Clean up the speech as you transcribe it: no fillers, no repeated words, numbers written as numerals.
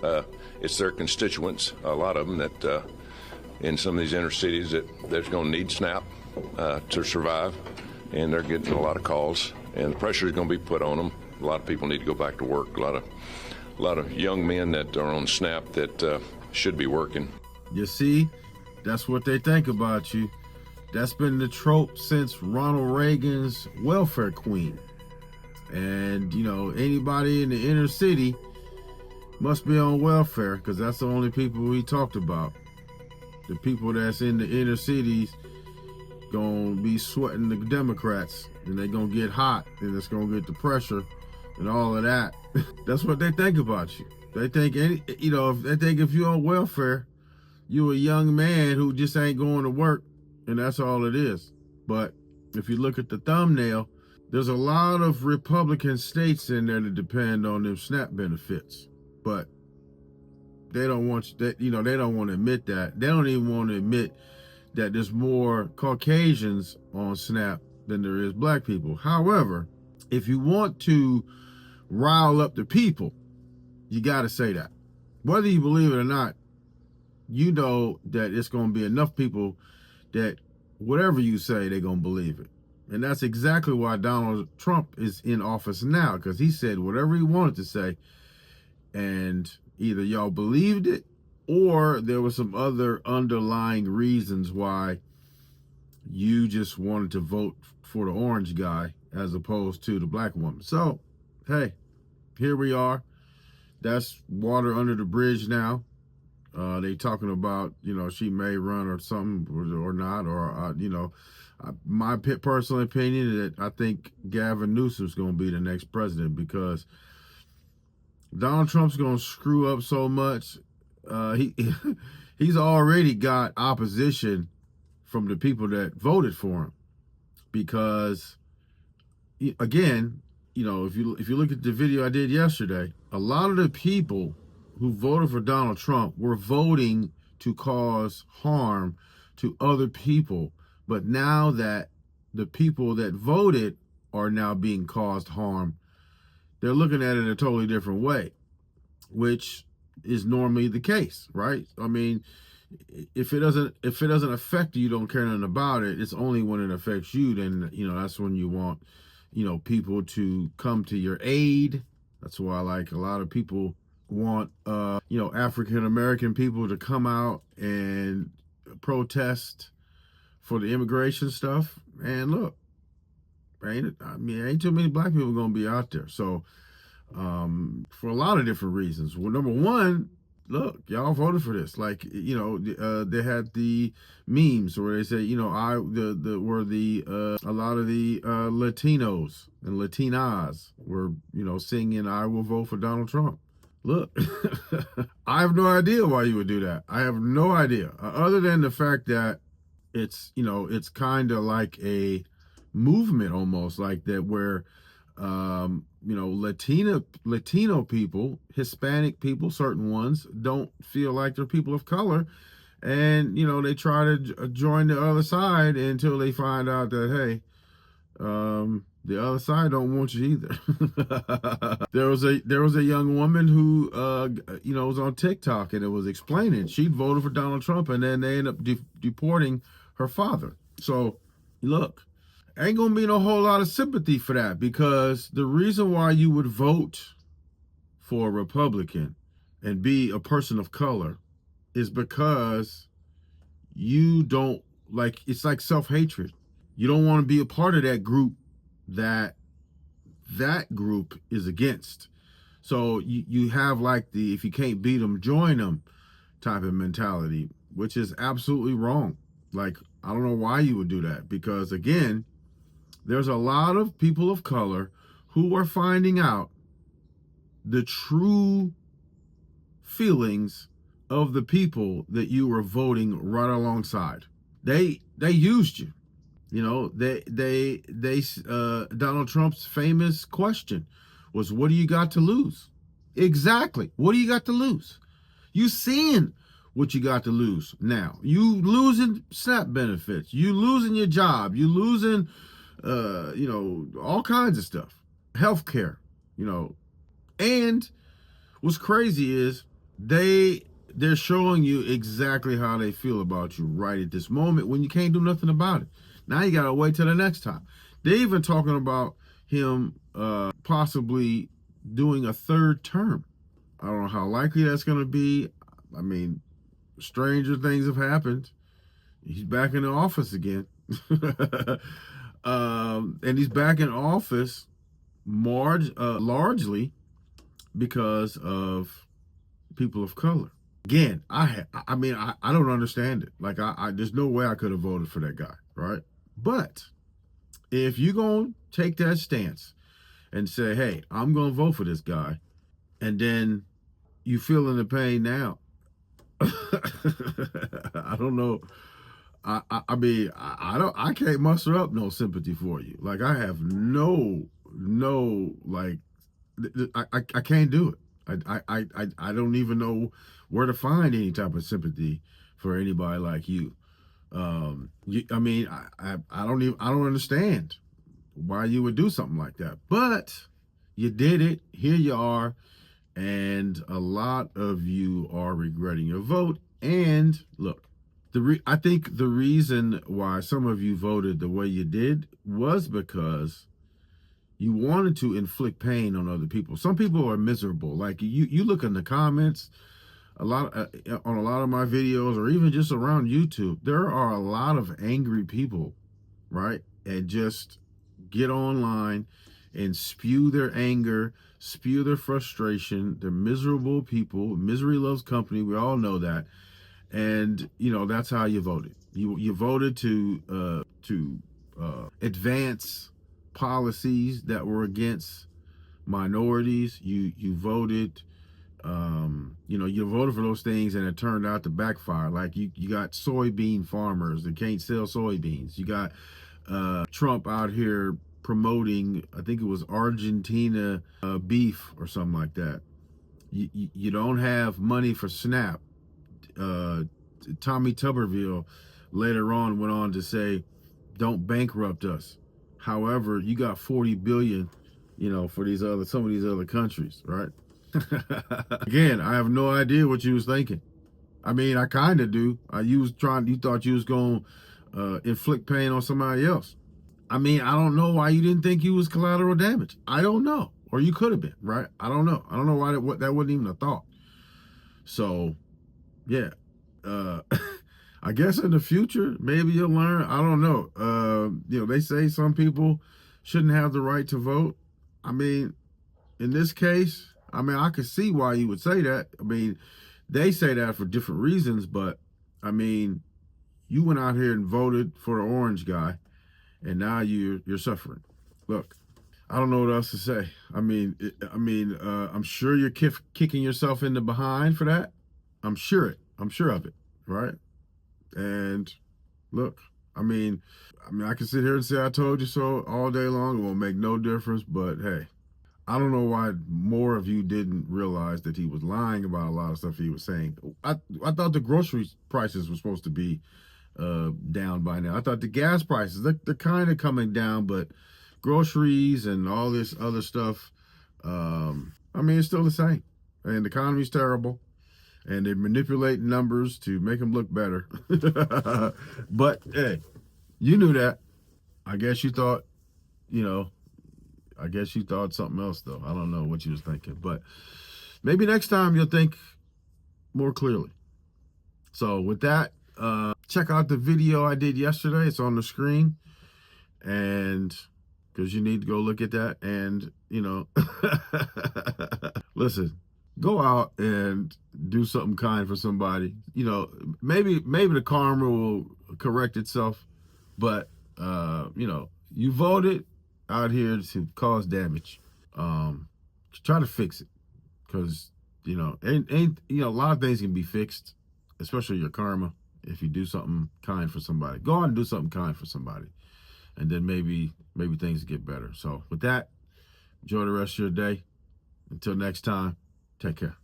now. It's their constituents, a lot of them, that in some of these inner cities that's going to need SNAP to survive, and they're getting a lot of calls, and the pressure is going to be put on them. A lot of people need to go back to work. A lot of young men that are on SNAP that should be working. You see, that's what they think about you. That's been the trope since Ronald Reagan's welfare queen. And, you know, anybody in the inner city must be on welfare, because that's the only people we talked about. The people that's in the inner cities gonna be sweating the Democrats, and they're gonna get hot, and it's gonna get the pressure and all of that. That's what they think about you. They think if you're on welfare, you're a young man who just ain't going to work, and that's all it is. But if you look at the thumbnail, there's a lot of Republican states in there that depend on them SNAP benefits, but they don't want that. They don't want to admit that. They don't even want to admit that there's more Caucasians on SNAP than there is black people. However, if you want to rile up the people, you got to say that. Whether you believe it or not, you know that it's going to be enough people that whatever you say, they're going to believe it. And that's exactly why Donald Trump is in office now, because he said whatever he wanted to say, and either y'all believed it or there were some other underlying reasons why you just wanted to vote for the orange guy as opposed to the black woman. So, hey, here we are. That's water under the bridge now. They talking about, she may run or something or not, or, my personal opinion is that I think Gavin Newsom's going to be the next president, because Donald Trump's going to screw up so much. He's already got opposition from the people that voted for him, because, again, if you look at the video I did yesterday, a lot of the people who voted for Donald Trump were voting to cause harm to other people. But now that the people that voted are now being caused harm, they're looking at it in a totally different way, which is normally the case, right? I mean, if it doesn't affect you, you don't care nothing about it. It's only when it affects you, then, that's when you want, people to come to your aid. That's why, like, a lot of people want, African-American people to come out and protest for the immigration stuff. And look, ain't too many black people going to be out there. So, for a lot of different reasons. Well, number one, look, y'all voted for this. Like, they had the memes where they say, a lot of the Latinos and Latinas were, singing, "I will vote for Donald Trump." Look, I have no idea why you would do that. I have no idea, other than the fact that it's kind of like a movement almost like that, where, Latino people, Hispanic people, certain ones don't feel like they're people of color. And, they try to join the other side until they find out that, hey, the other side don't want you either. There was a young woman who, was on TikTok, and it was explaining she'd voted for Donald Trump, and then they ended up deporting her father. So, look, ain't gonna be no whole lot of sympathy for that, because the reason why you would vote for a Republican and be a person of color is because you don't like, it's like self-hatred. You don't want to be a part of that group that group is against. So you have like the, if you can't beat them, join them type of mentality, which is absolutely wrong. Like, I don't know why you would do that, because again, there's a lot of people of color who are finding out the true feelings of the people that you were voting right alongside. They used you. Donald Trump's famous question was, "What do you got to lose?" Exactly. What do you got to lose? You seeing what you got to lose now. You losing SNAP benefits. You losing your job. You losing, all kinds of stuff. Healthcare, and What's crazy is they're showing you exactly how they feel about you right at this moment when you can't do nothing about it. Now you gotta wait till the next time. They're even talking about him possibly doing a third term. I don't know how likely that's gonna be. I mean, stranger things have happened. He's back in the office again. And he's back in office largely because of people of color. Again, I don't understand it. Like, there's no way I could have voted for that guy, right? But if you're going to take that stance and say, hey, I'm going to vote for this guy, and then you feeling the pain now, I don't know. I can't muster up no sympathy for you. Like, I have like, I can't do it. I don't even know where to find any type of sympathy for anybody like you. I mean, I don't understand why you would do something like that, but you did it. Here you are, and a lot of you are regretting your vote. And look, I think the reason why some of you voted the way you did was because you wanted to inflict pain on other people. Some people are miserable. Like, you look in the comments, on a lot of my videos, or even just around YouTube, there are a lot of angry people, right? And just get online and spew their anger, spew their frustration. They're miserable people. Misery loves company. We all know that. And, that's how you voted. You voted to advance policies that were against minorities. You voted, you voted for those things, and it turned out to backfire. Like, you got soybean farmers that can't sell soybeans. You got Trump out here promoting, I think it was Argentina beef or something like that. You don't have money for SNAP. Tommy Tuberville later on went on to say, don't bankrupt us. However, you got 40 billion, for some of these other countries, right? Again, I have no idea what you was thinking. I mean, I kind of do. You thought you was going to inflict pain on somebody else. I mean, I don't know why you didn't think you was collateral damage. I don't know. Or you could have been, right? I don't know. I don't know why that wasn't even a thought. So, yeah. I guess in the future, maybe you'll learn. I don't know. They say some people shouldn't have the right to vote. I mean, in this case, I could see why you would say that. I mean, they say that for different reasons, but I mean, you went out here and voted for the orange guy, and now you're suffering. Look, I don't know what else to say. I'm sure you're kicking yourself in the behind for that. I'm sure of it, right? And look, I can sit here and say I told you so all day long. It won't make no difference, but hey, I don't know why more of you didn't realize that he was lying about a lot of stuff he was saying. I thought the grocery prices were supposed to be down by now. I thought the gas prices, they're kind of coming down, but groceries and all this other stuff, it's still the same. And the economy's terrible. And they manipulate numbers to make them look better. But, hey, you knew that. I guess you thought something else, though. I don't know what you was thinking. But maybe next time you'll think more clearly. So with that, check out the video I did yesterday. It's on the screen. And because you need to go look at that. And, listen. Go out and do something kind for somebody. Maybe the karma will correct itself, but you voted out here to cause damage. Try to fix it, because a lot of things can be fixed, especially your karma. If you do something kind for somebody, go out and do something kind for somebody, and then maybe things get better. So with that, enjoy the rest of your day. Until next time. Take care.